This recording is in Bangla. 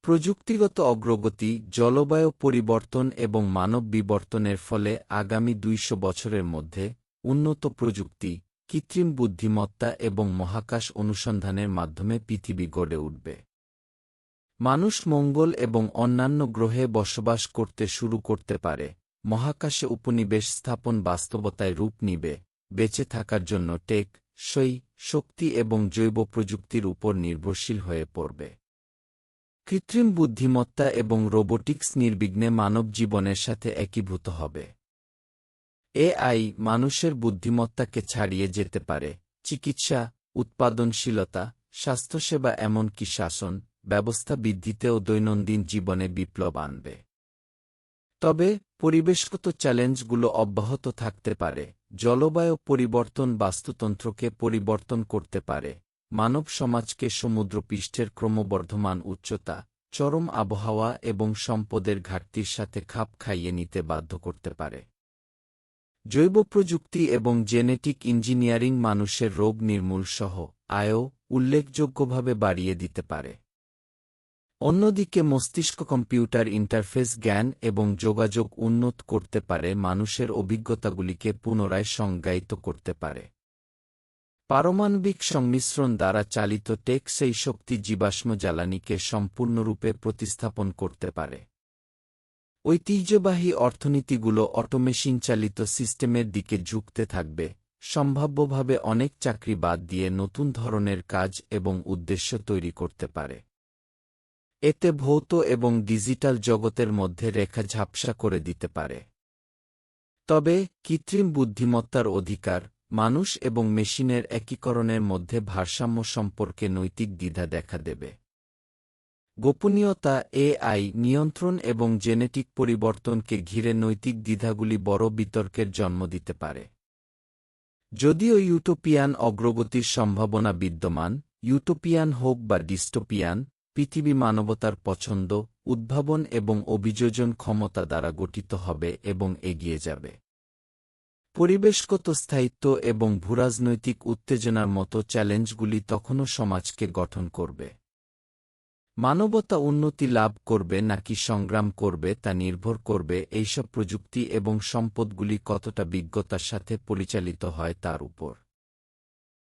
প্রযুক্তিগত অগ্রগতি, জলবায়ু পরিবর্তন এবং মানব বিবর্তনের ফলে আগামী ২০০ বছরের মধ্যে উন্নত প্রযুক্তি, কৃত্রিম বুদ্ধিমত্তা এবং মহাকাশ অনুসন্ধানের মাধ্যমে পৃথিবী গড়ে উঠবে। মানুষ মঙ্গল এবং অন্যান্য গ্রহে বসবাস করতে শুরু করতে পারে, মহাকাশে উপনিবেশ স্থাপন বাস্তবতায় রূপ নিবে, বেঁচে থাকার জন্য টেক-সই শক্তি এবং জৈব প্রযুক্তির উপর নির্ভরশীল হয়ে পড়বে। কৃত্রিম বুদ্ধিমত্তা এবং রোবোটিক্স নির্বিঘ্নে মানব জীবনের সাথে একীভূত হবে। এআই মানুষের বুদ্ধিমত্তাকে ছাড়িয়ে যেতে পারে, চিকিৎসা, উৎপাদনশীলতা, স্বাস্থ্যসেবা এমনকি শাসন ব্যবস্থা বৃদ্ধিতেও দৈনন্দিন জীবনে বিপ্লব আনবে। তবে পরিবেশগত চ্যালেঞ্জগুলো অব্যাহত থাকতে পারে, জলবায়ু পরিবর্তন বাস্তুতন্ত্রকে পরিবর্তন করতে পারে, মানব সমাজকে সমুদ্রপৃষ্ঠের ক্রমবর্ধমান উচ্চতা, চরম আবহাওয়া এবং সম্পদের ঘাটতির সাথে খাপ খাইয়ে নিতে বাধ্য করতে পারে। জৈব প্রযুক্তি এবং জেনেটিক ইঞ্জিনিয়ারিং মানুষের রোগ নির্মূল সহ আয়ও উল্লেখযোগ্যভাবে বাড়িয়ে দিতে পারে। অন্যদিকে মস্তিষ্ক কম্পিউটার ইন্টারফেস জ্ঞান এবং যোগাযোগ উন্নত করতে পারে, মানুষের অভিজ্ঞতাগুলিকে পুনরায় সংজ্ঞায়িত করতে পারে। পারমাণবিক সংমিশ্রণ দ্বারা চালিত টেক-সই শক্তি জীবাশ্ম জ্বালানিকে সম্পূর্ণরূপে প্রতিস্থাপন করতে পারে। ঐতিহ্যবাহী অর্থনীতিগুলো অটোমেশন চালিত সিস্টেমের দিকে ঝুঁকতে থাকবে, সম্ভাব্যভাবে অনেক চাকরি বাদ দিয়ে নতুন ধরনের কাজ এবং উদ্দেশ্য তৈরি করতে পারে। এতে ভৌত এবং ডিজিটাল জগতের মধ্যে রেখা ঝাপসা করে দিতে পারে। তবে কৃত্রিম বুদ্ধিমত্তার অধিকার, মানুষ এবং মেশিনের একীকরণের মধ্যে ভারসাম্য সম্পর্কে নৈতিক দ্বিধা দেখা দেবে। গোপনীয়তা, এআই নিয়ন্ত্রণ এবং জেনেটিক পরিবর্তনকে ঘিরে নৈতিক দ্বিধাগুলি বড় বিতর্কের জন্ম দিতে পারে। যদিও ইউটোপিয়ান অগ্রগতির সম্ভাবনা বিদ্যমান, ইউটোপিয়ান হোক বা ডিস্টোপিয়ান, পৃথিবী মানবতার পছন্দ, উদ্ভাবন এবং অভিযোজন ক্ষমতা দ্বারা গঠিত হবে এবং এগিয়ে যাবে। পরিবেশগত স্থায়িত্ব এবং ভূরাজনৈতিক উত্তেজনার মতো চ্যালেঞ্জগুলি তখনও সমাজকে গঠন করবে। মানবতা উন্নতি লাভ করবে নাকি সংগ্রাম করবে তা নির্ভর করবে এইসব প্রযুক্তি এবং সম্পদগুলি কতটা বিজ্ঞতার সাথে পরিচালিত হয় তার উপর।